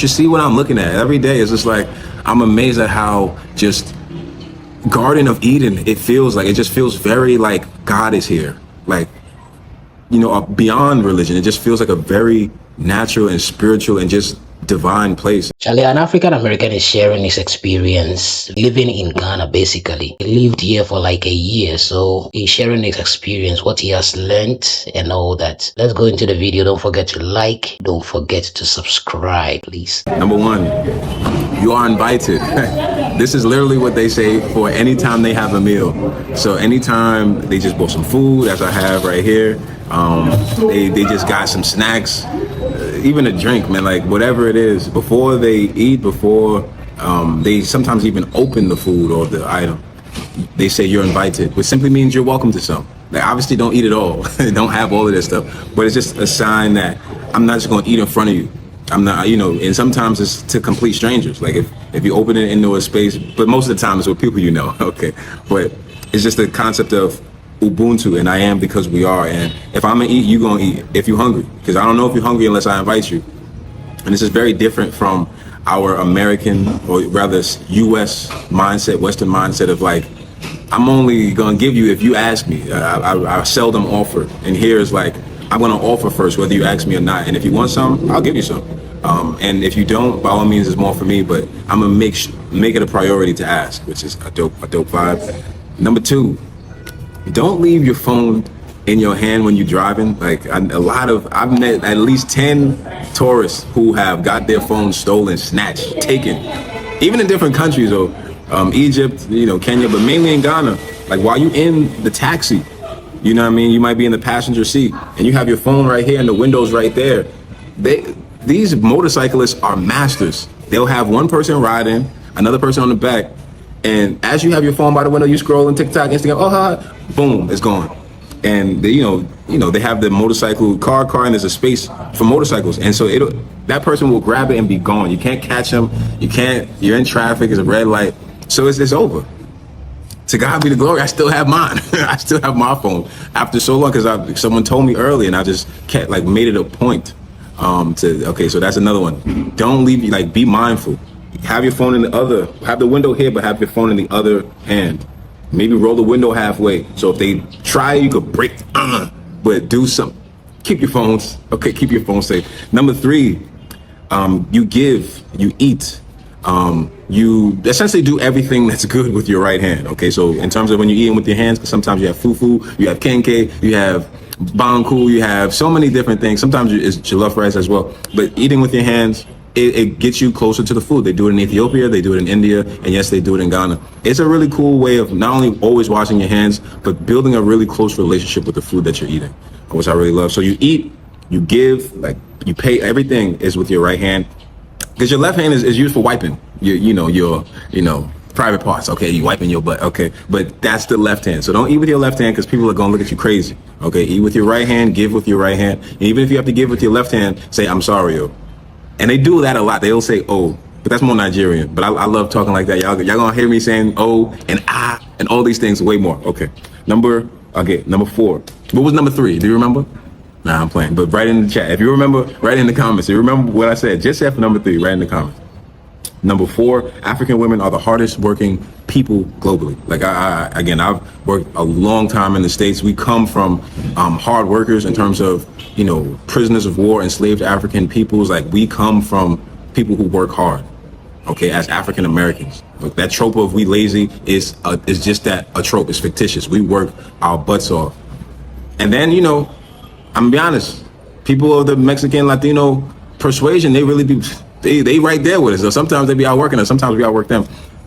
should see what I'm looking at every day. It's just like, I'm amazed at how just Garden of Eden, it feels like, it just feels very like God is here. Like, you know, beyond religion, it just feels like a very natural and spiritual and just divine place. Charlie, an African American is sharing his experience living in Ghana, basically. He lived here for like a year, so he's sharing his experience, what he has learned and all that. Let's go into the video. Don't forget to like, don't forget to subscribe, please. Number one, you are invited. This is literally what they say for any time they have a meal. So anytime they just bought some food, as I have right here, they just got some snacks, even a drink, man, like whatever it is, before they eat, before they sometimes even open the food or the item, they say you're invited, which simply means you're welcome to some. Like, obviously don't eat it all, don't have all of this stuff, but it's just a sign that I'm not just gonna eat in front of you. I'm not, you know, and sometimes it's to complete strangers. Like if you open it into a space, but most of the time it's with people you know, okay? But it's just the concept of Ubuntu, and I am because we are. And if I'm gonna eat, you gonna eat if you're hungry, because I don't know if you're hungry unless I invite you. And this is very different from our American, or rather US mindset, Western mindset of like, I'm only gonna give you if you ask me. I seldom offer, and here is like, I'm gonna offer first whether you ask me or not, and if you want some, I'll give you some. And if you don't, by all means, it's more for me, but I'm gonna make it a priority to ask, which is a dope vibe. Number two, don't leave your phone in your hand when you're driving. Like I've met at least 10 tourists who have got their phones stolen, snatched, taken, even in different countries, though, Egypt, you know, Kenya, but mainly in Ghana. Like while you in the taxi, you know what I mean? You might be in the passenger seat and you have your phone right here and the window's right there. These motorcyclists are masters. They'll have one person riding, another person on the back, and as you have your phone by the window, you scroll on TikTok, Instagram, boom, it's gone. And they, you know, they have the motorcycle car, and there's a space for motorcycles, and so that person will grab it and be gone. You can't catch them. You're in traffic. It's a red light, so it's over. To God be the glory. I still have mine. I still have my phone after so long, because someone told me early, and I just kept like made it a point okay. So that's another one. Don't leave. Like, be mindful. Have your phone have the window here, but have your phone in the other hand. Maybe roll the window halfway. So if they try, you could break, but do something. Keep your phones, okay, keep your phone safe. Number three, you give, you eat. You essentially do everything that's good with your right hand, okay? So in terms of when you're eating with your hands, sometimes you have fufu, you have kenke, you have banku, you have so many different things. Sometimes it's jollof rice as well, but eating with your hands, it gets you closer to the food. They do it in Ethiopia, they do it in India, and yes, they do it in Ghana. It's a really cool way of not only always washing your hands, but building a really close relationship with the food that you're eating, which I really love. So you eat, you give, like you pay, everything is with your right hand, because your left hand is used for wiping your private parts. Okay, you wiping your butt. Okay, but that's the left hand. So don't eat with your left hand, because people are gonna look at you crazy. Okay, eat with your right hand, give with your right hand, and even if you have to give with your left hand, say I'm sorry, yo. And they do that a lot. They'll say oh, but that's more Nigerian. But I love talking like that. Y'all gonna hear me saying oh and ah and all these things way more. Okay, number 4. What was number 3? Do you remember? Nah, I'm playing. But write in the chat. If you remember, write in the comments. If you remember what I said, just say for number 3, write in the comments. Number 4, African women are the hardest working people globally. Like I've worked a long time in the States. We come from hard workers in terms of, prisoners of war, enslaved African peoples. Like we come from people who work hard, okay, as African Americans. Like that trope of we lazy is just that, a trope. It's fictitious. We work our butts off. And then, I'm gonna be honest, people of the Mexican, Latino persuasion, they really be, they right there with us. So sometimes they be outworking us, sometimes we outwork them,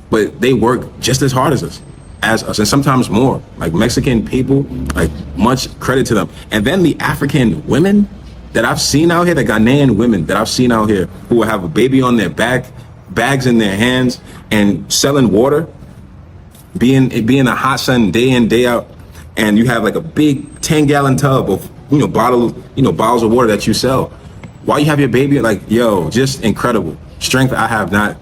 but they work just as hard as us, and sometimes more. Like Mexican people, like much credit to them. And then the African women that I've seen out here, the Ghanaian women that I've seen out here who will have a baby on their back, bags in their hands, and selling water, being in a hot sun day in, day out, and you have like a big 10-gallon tub of bottles of water that you sell while you have your baby. Like, yo, just incredible strength I have not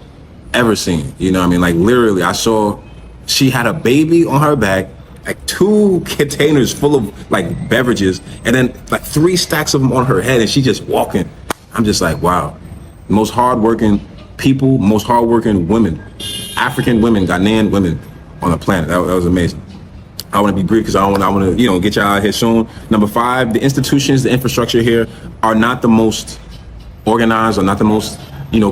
ever seen. You know what I mean? Like literally, I saw she had a baby on her back, like 2 containers full of like beverages, and then like 3 stacks of them on her head, and she just walking. I'm just like, wow. most hardworking people, most hardworking women, African women, Ghanaian women on the planet. That was amazing. I want to be brief because I want to, get y'all out here soon. Number 5, the institutions, the infrastructure here are not the most organized or not the most,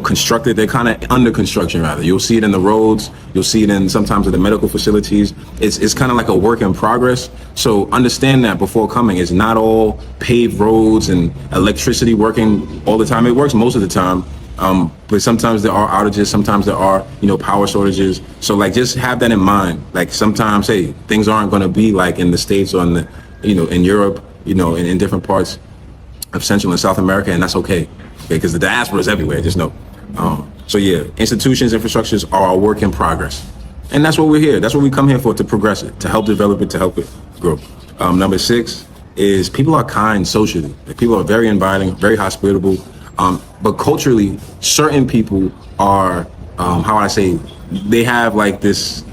constructed. They're kind of under construction rather. You'll see it in the roads. You'll see it in sometimes in the medical facilities. It's kind of like a work in progress. So understand that before coming. It's not all paved roads and electricity working all the time. It works most of the time. But sometimes there are outages, sometimes there are, power shortages. So like, just have that in mind. Like sometimes, hey, things aren't going to be like in the States or in the, in Europe, in different parts of Central and South America. And that's okay. Because the diaspora is everywhere, just know. So yeah, institutions, infrastructures are a work in progress. And that's what we're here. That's what we come here for, to progress it, to help develop it, to help it grow. Number 6 is people are kind socially. Like, people are very inviting, very hospitable. But culturally, certain people are, how would I say, they have like this,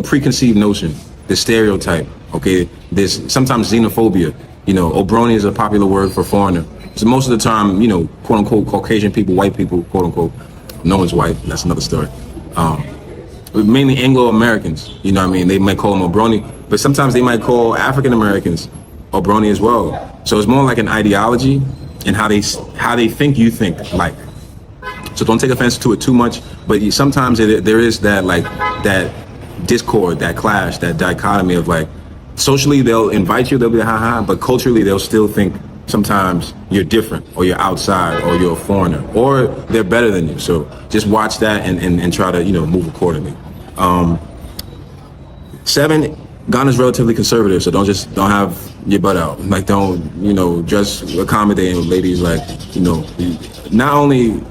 preconceived notion, this stereotype, okay? This sometimes xenophobia, Obroni is a popular word for foreigner. So most of the time, quote unquote, Caucasian people, white people, quote unquote, no one's white, that's another story. Mainly Anglo-Americans, they might call them Obroni, but sometimes they might call African Americans Obroni as well. So it's more like an ideology and how they think you think like. So don't take offense to it too much, but sometimes there is that like that discord, that clash, that dichotomy of like, socially they'll invite you, they'll be ha, but culturally they'll still think sometimes you're different or you're outside or you're a foreigner or they're better than you. So just watch that and try to, move accordingly. 7, Ghana's relatively conservative, so don't have your butt out. Like, don't, just accommodating ladies, like, not only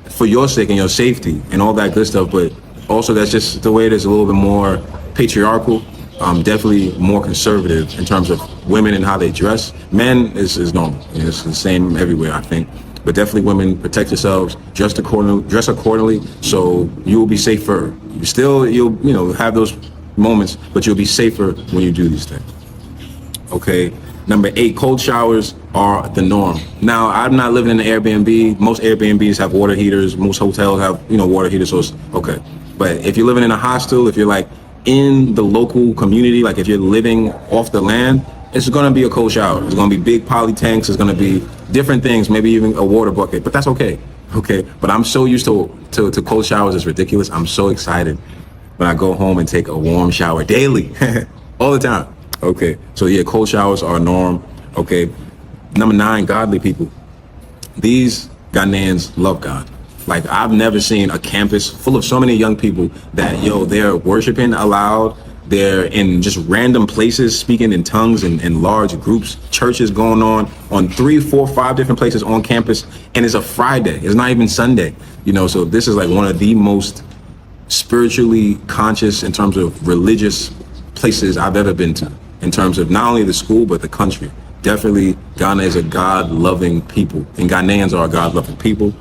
for your sake and your safety and all that good stuff, but also that's just the way it is, a little bit more patriarchal. Definitely more conservative in terms of women and how they dress. Men is normal. It's the same everywhere, I think. But definitely women, protect yourselves, dress accordingly, so you will be safer. You'll have those moments, but you'll be safer when you do these things. Okay. Number 8, cold showers are the norm. Now, I'm not living in an Airbnb. Most Airbnbs have water heaters. Most hotels have, water heaters, so it's okay. But if you're living in a hostel, if you're like in the local community, like if you're living off the land, it's gonna be a cold shower. It's gonna be big poly tanks. It's gonna be different things, maybe even a water bucket, but that's okay. Okay, but I'm so used to cold showers, it's ridiculous. I'm so excited when I go home and take a warm shower daily, all the time. Okay, so yeah, cold showers are a norm. Okay, number 9, godly people. These Ghanaians love God. Like, I've never seen a campus full of so many young people that, they're worshiping aloud. They're in just random places, speaking in tongues in large groups, churches going on 3, 4, 5 different places on campus. And it's a Friday. It's not even Sunday, so this is like one of the most spiritually conscious in terms of religious places I've ever been to, in terms of not only the school, but the country. Definitely, Ghana is a God-loving people, and Ghanaians are a God-loving people.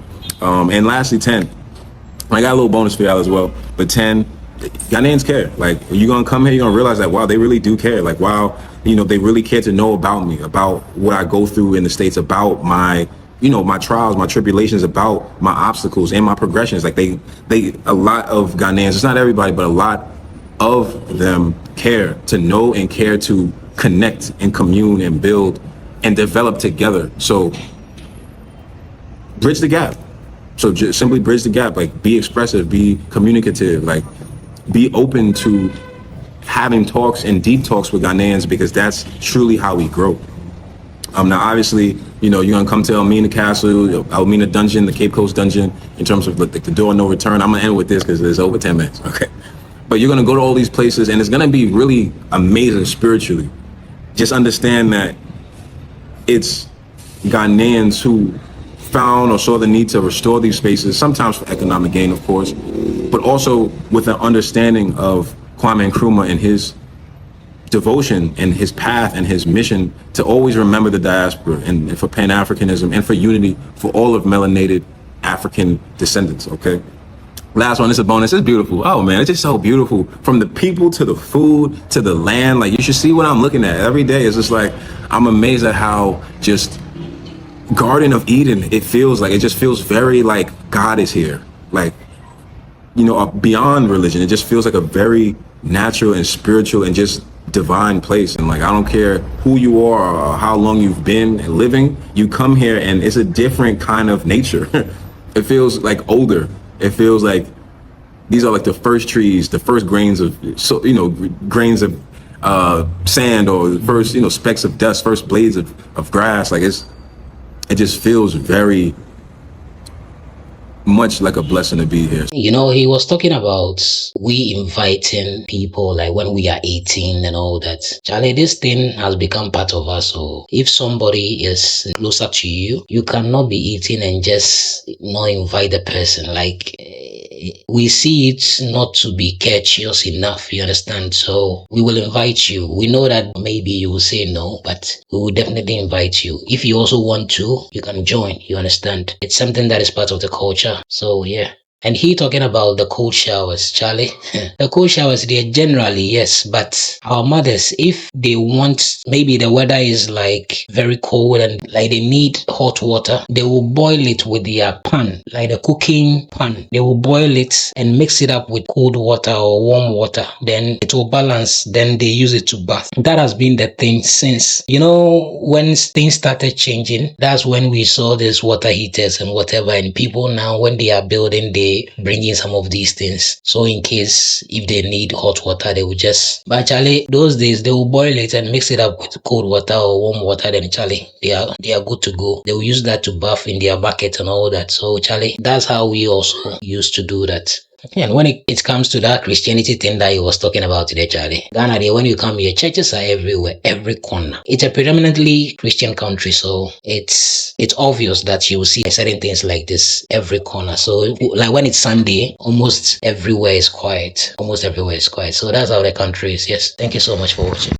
And lastly, 10, I got a little bonus for y'all as well, but 10, Ghanaians care. Like, when you're gonna come here, you're gonna realize that, wow, they really do care. Like, wow, they really care to know about me, about what I go through in the States, about my, my trials, my tribulations, about my obstacles and my progressions. Like, a lot of Ghanaians, it's not everybody, but a lot of them care to know and care to connect and commune and build and develop together. So bridge the gap. So just simply bridge the gap, like be expressive, be communicative, like be open to having talks and deep talks with Ghanaians, because that's truly how we grow. Now, obviously, you're gonna come to Elmina Castle, Elmina Dungeon, the Cape Coast Dungeon, in terms of like the door of no return. I'm gonna end with this because there's over 10 minutes, okay? But you're gonna go to all these places and it's gonna be really amazing spiritually. Just understand that it's Ghanaians who found or saw the need to restore these spaces, sometimes for economic gain, of course, but also with an understanding of Kwame Nkrumah and his devotion and his path and his mission to always remember the diaspora and for Pan-Africanism and for unity for all of melanated African descendants, okay? Last one, it's a bonus. It's beautiful. Oh man, it's just so beautiful. From the people to the food to the land. Like, you should see what I'm looking at every day. It's just like, I'm amazed at how just Garden of Eden. It just feels very like God is here. Like, beyond religion. It just feels like a very natural and spiritual and just divine place. And like, I don't care who you are or how long you've been living, you come here and it's a different kind of nature. It feels like older. It feels like these are like the first trees, the first grains of sand, or the first specks of dust, first blades of grass. Like it just feels very much like a blessing to be here. He was talking about we inviting people like when we are 18 and all that. Charlie, this thing has become part of us. So if somebody is closer to you, you cannot be eating and just not invite the person. Like, we see it not to be courteous enough, you understand? So we will invite you. We know that maybe you will say no, but we will definitely invite you. If you also want to, you can join, you understand? It's something that is part of the culture. So yeah. And he talking about the cold showers, Charlie. The cold showers, they're generally, yes, but our mothers, if they want, maybe the weather is like very cold and like they need hot water, they will boil it with their pan, like the cooking pan. They will boil it and mix it up with cold water or warm water. Then it will balance. Then they use it to bath. That has been the thing since, when things started changing, that's when we saw these water heaters and whatever. And people now, when they are building, they bring in some of these things. So in case if they need hot water, they will just, but Charlie, those days they will boil it and mix it up with cold water or warm water. Then Charlie, they are good to go. They will use that to bath in their bucket and all that. So Charlie, that's how we also used to do that. And when it comes to that Christianity thing that he was talking about today, Charlie, Ghana, when you come here, churches are everywhere, every corner. It's a predominantly Christian country, so it's obvious that you will see certain things like this every corner. So like when it's Sunday, almost everywhere is quiet. Almost everywhere is quiet. So that's how the country is. Yes. Thank you so much for watching.